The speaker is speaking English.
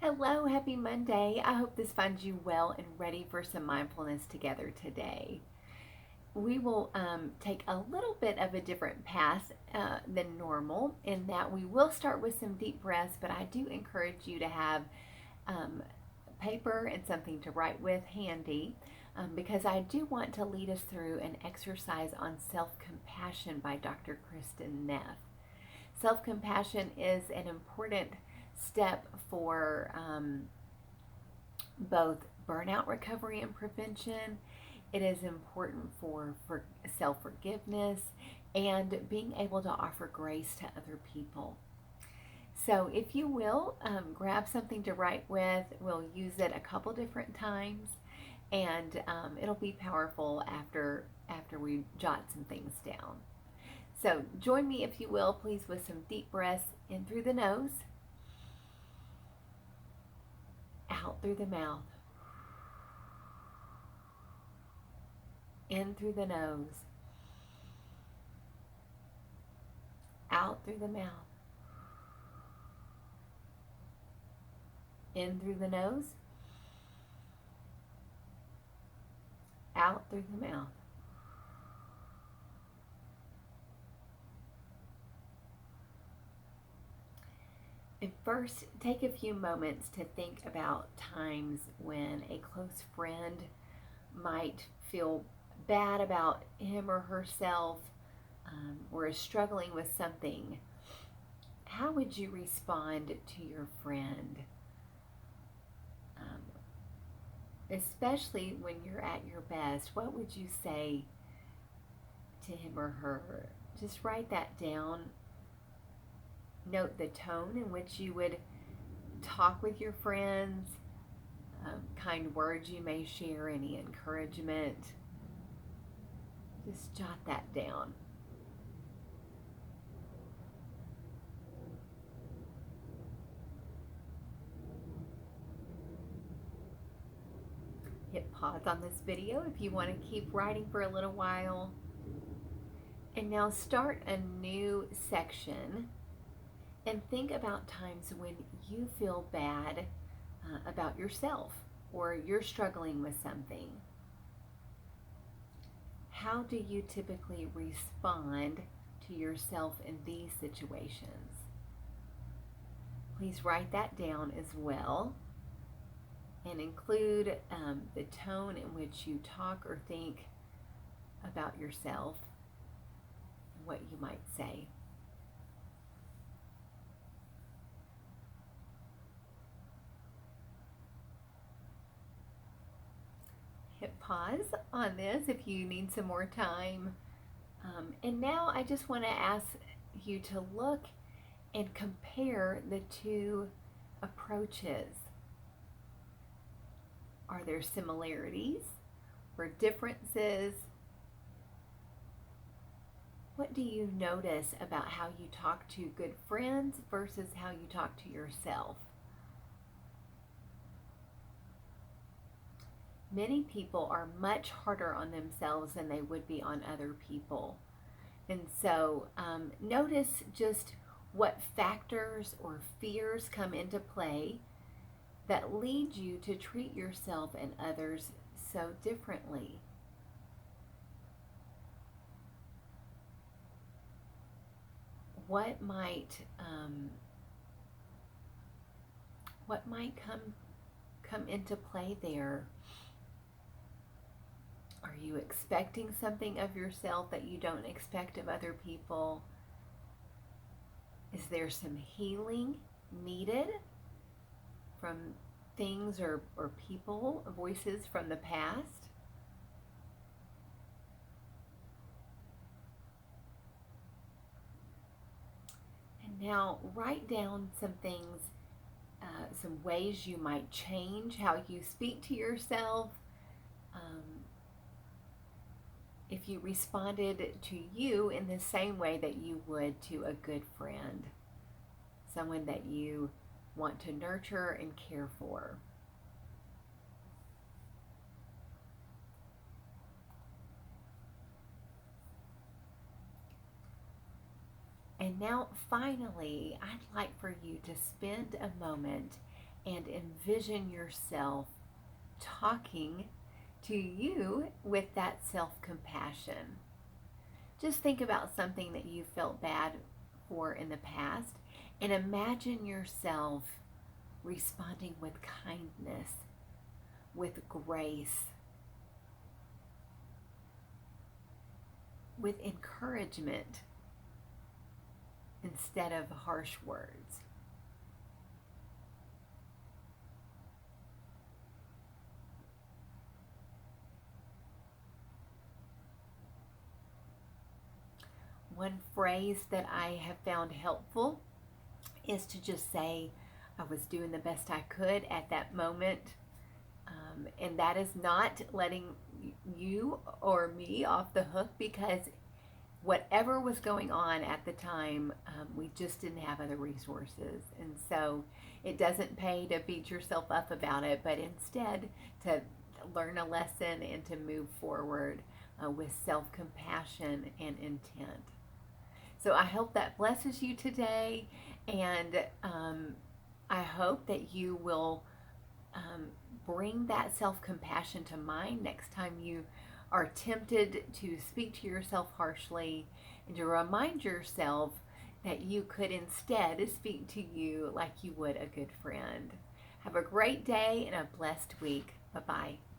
Hello, happy Monday. I hope this finds you well and ready for some mindfulness together today. We will take a little bit of a different path than normal in that we will start with some deep breaths, but I do encourage you to have um, paper and something to write with handy because I do want to lead us through an exercise on self compassion by Dr. Kristin Neff. Self compassion is an important step for both burnout recovery and prevention. It is important for self forgiveness and being able to offer grace to other people. So, if you will, grab something to write with. We'll use it a couple different times, and it'll be powerful after we jot some things down. So, join me, if you will, please, with some deep breaths in through the nose, out through the mouth. In through the nose, out through the mouth. In through the nose, out through the mouth. And first, take a few moments to think about times when a close friend might feel bad about him or herself or is struggling with something. How would you respond to your friend? Especially when you're at your best, what would you say to him or her? Just write that down. Note the tone in which you would talk with your friends, kind words you may share, any encouragement. Just jot that down. Hit pause on this video if you want to keep writing for a little while. And now start a new section and think about times when you feel bad about yourself or you're struggling with something. How do you typically respond to yourself in these situations? Please write that down as well and include the tone in which you talk or think about yourself and what you might say. Hit pause on this if you need some more time. And now I just want to ask you to look and compare the two approaches. Are there similarities or differences? What do you notice about how you talk to good friends versus how you talk to yourself? Many people are much harder on themselves than they would be on other people. And so notice just what factors or fears come into play that lead you to treat yourself and others so differently. What might come into play there? Are you expecting something of yourself that you don't expect of other people? Is there some healing needed from things or people, voices from the past? And now write down some things, some ways you might change how you speak to yourself. If you responded to you in the same way that you would to a good friend, someone that you want to nurture and care for. And now, finally, I'd like for you to spend a moment and envision yourself talking to you with that self-compassion. Just think about something that you felt bad for in the past and imagine yourself responding with kindness, with grace, with encouragement instead of harsh words. One phrase that I have found helpful is to just say, I was doing the best I could at that moment. And that is not letting you or me off the hook, because whatever was going on at the time, we just didn't have other resources. And so it doesn't pay to beat yourself up about it, but instead to learn a lesson and to move forward with self-compassion and intent. So I hope that blesses you today, and I hope that you will bring that self-compassion to mind next time you are tempted to speak to yourself harshly, and to remind yourself that you could instead speak to you like you would a good friend. Have a great day and a blessed week. Bye-bye.